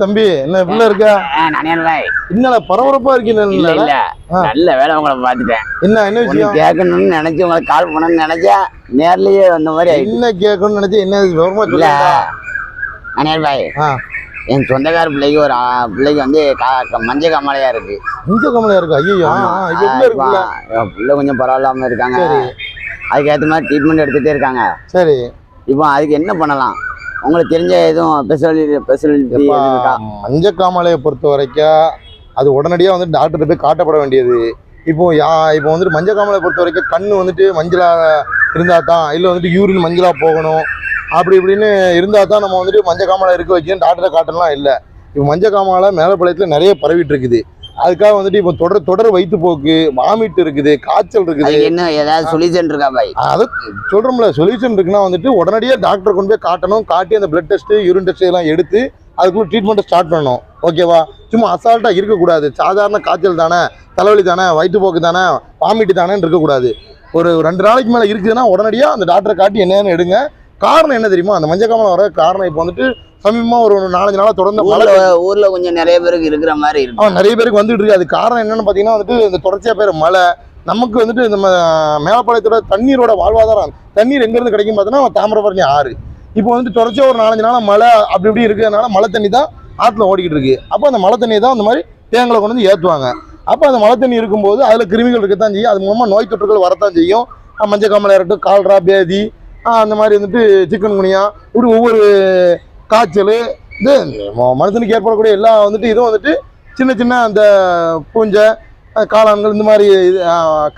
தம்பி என்ன பிள்ளை இருக்கா? என்னடா பரபரப்பா இருக்கீங்க? நல்ல வேலை உங்களை பாத்துட்டேன். என்ன விஷயம் கேட்கணும்னு நினைச்சு உங்களுக்கு கால் பண்ணணும்னு நினைச்சா நேர்லயே வந்த மாதிரி என்ன கேட்கணும்னு நினைச்சா என்ன விவரமா இல்ல அனியல் பாய், என் சொந்தக்கார பிள்ளைக்கு ஒரு பிள்ளைக்கு வந்து மஞ்சள் காமாலையா இருக்கு. மஞ்சள் காமாலையா இருக்கு? ஐயோ, பிள்ளை கொஞ்சம் பரவாயில்லாம இருக்காங்க. அதுக்கேற்ற மாதிரி ட்ரீட்மெண்ட் எடுத்துட்டே இருக்காங்க. சரி, இப்போ அதுக்கு என்ன பண்ணலாம்? உங்களுக்கு தெரிஞ்ச எதுவும் ஸ்பெஷாலிட்டி இருக்கா? மஞ்சள் காமாலையை பொறுத்த வரைக்கும் அது உடனடியாக வந்து டாக்டர் போய் காட்டப்பட வேண்டியது. இப்போ வந்துட்டு மஞ்சள் காமாலையை பொறுத்த வரைக்கும் கண்ணு வந்துட்டு மஞ்சளாக இருந்தால் தான், இல்லை வந்துட்டு யூரின் மஞ்சளாக போகணும் அப்படி இப்படின்னு இருந்தால் தான் நம்ம வந்துட்டு மஞ்சள் காமாலை இருக்க வைக்கணும் டாக்டரை காட்டலாம். இல்லை, இப்போ மஞ்சள் காமாலை மேலப்பாளையத்தில் நிறைய பரவிட்டு இருக்குது. அதுக்காக வந்துட்டு இப்போ தொடர் வயிற்றுப்போக்கு, வாமிட் இருக்குது, காய்ச்சல் இருக்குது. என்ன ஏதாவது சொல்யூஷன் இருக்கா பாய்? அது சொல்கிறோம்ல, சொல்யூஷன் இருக்குன்னா வந்துட்டு உடனடியாக டாக்டர் கொண்டு போய் காட்டணும். காட்டி அந்த பிளட் டெஸ்ட்டு, யூரின் டெஸ்ட் எல்லாம் எடுத்து அதுக்குள்ள ட்ரீட்மெண்ட்டை ஸ்டார்ட் பண்ணணும். ஓகேவா? சும்மா அசால்ட்டாக இருக்கக்கூடாது. சாதாரண காய்ச்சல் தானே, தலைவலி தானே, வயிற்றுப்போக்கு தானே, வாமிட்டு தானேன்னு இருக்கக்கூடாது. ஒரு 2 நாளைக்கு மேலே இருக்குதுன்னா உடனடியாக அந்த டாக்டரை காட்டி என்னென்னு எடுங்க. காரணம் என்ன தெரியுமா? அந்த மஞ்சள் காமாலை வர காரணம் இப்போ வந்துட்டு சமீபமாக ஒரு 4-5 நாளாக தொடர்ந்து ஊர்ல கொஞ்சம் நிறைய பேருக்கு இருக்கிற மாதிரி இருக்கு. நிறைய பேருக்கு வந்துட்டு இருக்கு. அது காரணம் என்னன்னு பார்த்தீங்கன்னா வந்துட்டு இந்த தொடர்ச்சியாக பேர் மழை. நமக்கு வந்துட்டு இந்த மேலப்பாளையத்தோட தண்ணீரோட வாழ்வாதாரம், தண்ணீர் எங்கேருந்து கிடைக்கும் பார்த்தோன்னா தாமிரபரணி ஆறு. இப்போ வந்துட்டு தொடர்ச்சியாக ஒரு 4-5 நாளாக மழை அப்படி இப்படி இருக்கிறதுனால மழை தண்ணி தான் ஆற்றுல ஓடிக்கிட்டு இருக்கு. அப்போ அந்த மழை தண்ணியை தான் அந்த மாதிரி தேங்களை கொண்டு வந்து ஏற்றுவாங்க. அப்போ அந்த மழை தண்ணி இருக்கும்போது அதில் கிருமிகள் இருக்கத்தான் செய்யும். அது மூலமாக நோய் தொற்றுகள் வரத்தான் செய்யும். மஞ்சள் காமாலை இருக்கட்டும், கால்ரா, பேதி, அந்த மாதிரி வந்துட்டு சிக்கன் குனியா, இப்படி ஒவ்வொரு காய்ச்சல், இது மனுஷனுக்கு ஏற்படக்கூடிய எல்லா வந்துட்டு இதுவும் வந்துட்டு சின்ன சின்ன அந்த பூஞ்சை, காளான்கள், இந்த மாதிரி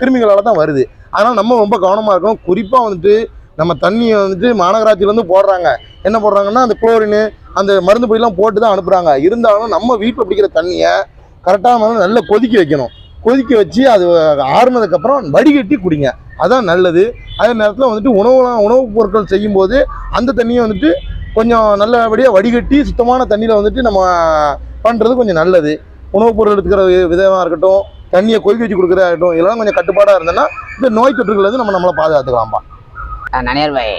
கிருமிகளால் தான் வருது. அதனால் நம்ம ரொம்ப கவனமாக இருக்கணும். குறிப்பாக வந்துட்டு நம்ம தண்ணியை வந்துட்டு மாநகராட்சியிலேருந்து போடுறாங்க. என்ன போடுறாங்கன்னா அந்த குளோரின், அந்த மருந்து பொடியெல்லாம் போட்டு தான் அனுப்புகிறாங்க. இருந்தாலும் நம்ம வீட்டில் பிடிக்கிற தண்ணியை கரெக்டாக நல்லா கொதிக்க வைக்கணும். கொதிக்க வச்சு அது ஆறுனதுக்கப்புறம் வடிகட்டி குடிங்க, அதான் நல்லது. அதே நேரத்தில் வந்துட்டு உணவுப் பொருட்கள் செய்யும்போது அந்த தண்ணியை வந்துட்டு கொஞ்சம் நல்லபடியாக வடிகட்டி சுத்தமான தண்ணியில் வந்துட்டு நம்ம பண்ணுறது கொஞ்சம் நல்லது. உணவுப் பொருள் எடுத்துக்கிற விதமாக இருக்கட்டும், தண்ணியை கொதிக்க வச்சு கொடுக்குறதா இருக்கட்டும், இதெல்லாம் கொஞ்சம் கட்டுப்பாடாக இருந்தோன்னா இந்த நோய் தொற்றுகள் வந்து நம்மளை பாதுகாத்துக்கலாம்பா. நனியர் பாய்,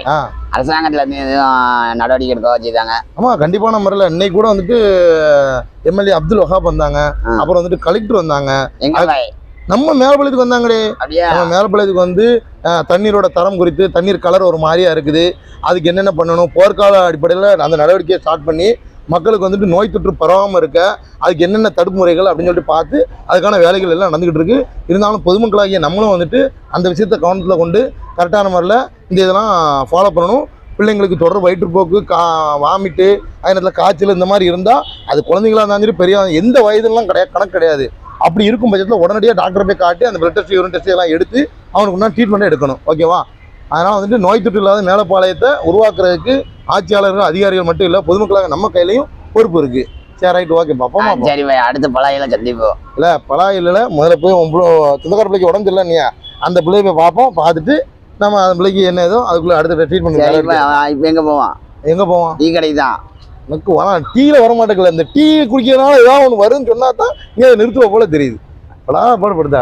அரசாங்கத்துல இருந்து எதுவும் நடவடிக்கை எடுக்க வச்சுதாங்க? ஆமா, கண்டிப்பான முறையில் இன்னைக்கு கூட வந்துட்டு எம்எல்ஏ அப்துல் வஹாப் வந்தாங்க. அப்புறம் வந்துட்டு கலெக்டர் வந்தாங்க. நம்ம மேலப்பாளையத்துக்கு வந்தாங்களே. நம்ம மேலப்பாளையத்துக்கு வந்து தண்ணீரோட தரம் குறித்து, தண்ணீர் கலர் ஒரு மாதிரியா இருக்குது, அதுக்கு என்னென்ன பண்ணணும், போர்க்கால அடிப்படையில் அந்த நடவடிக்கையை ஸ்டார்ட் பண்ணி மக்களுக்கு வந்துட்டு நோய் தொற்று பரவாமல் இருக்க அதுக்கு என்னென்ன தடுப்பு முறைகள் அப்படின்னு சொல்லிட்டு பார்த்து அதுக்கான வேலைகள் எல்லாம் நடந்துக்கிட்டு இருக்கு. இருந்தாலும் பொதுமக்களாகிய நம்மளும் வந்துட்டு அந்த விஷயத்தை கவனத்தில் கொண்டு கரெக்டான முறையில் இந்த இதெல்லாம் ஃபாலோ பண்ணணும். பிள்ளைங்களுக்கு தொடர் வயிற்றுப்போக்கு, வாமிட்டு, அதே நேரத்தில் காய்ச்சல் இந்த மாதிரி இருந்தால் அது குழந்தைங்களாக இருந்தாலும் சரி, பெரிய எந்த வயதுலாம் கணக்கு கிடையாது. அப்படி இருக்கும் பட்சத்தில் உடனடியாக டாக்டரை போய் காட்டி அந்த பிளட் டெஸ்ட், யூரின் டெஸ்ட் எல்லாம் எடுத்து அவனுக்கு உண்டான ட்ரீட்மெண்ட்டை எடுக்கணும். ஓகேவா? அதனால் வந்துட்டு நோய் தொற்று இல்லாத மேலப்பாளையத்தை உருவாக்குறதுக்கு ஆட்சியாளர்கள், அதிகாரிகள் மட்டும் இல்லை, பொதுமக்களாக நம்ம கையிலையும் பொறுப்பு இருக்குது. சரி, ரைட், ஓகே, பாப்போமா? சரி பாய், அடுத்த பலாயில சந்திப்போம். இல்லை, பலாயில முதல்ல போய் சொந்தக்கார பிள்ளைக்கு உடம்பு இல்லை இல்லையா, அந்த பிள்ளைய போய் பார்ப்போம். பார்த்துட்டு நம்ம அந்த பிள்ளைக்கு என்ன ஏதோ அதுக்குள்ளே அடுத்த ட்ரீட்மெண்ட். இப்போ எங்கே போவோம்? டீ கடை தான். எனக்கு டீயில் வர மாட்டேங்கல. இந்த டீ குடிக்கிறதுனால ஏதாவது ஒன்று வரும்னு சொன்னா தான் இங்கே நிறுத்துவ போல தெரியுது. படா பாடுபடுதா.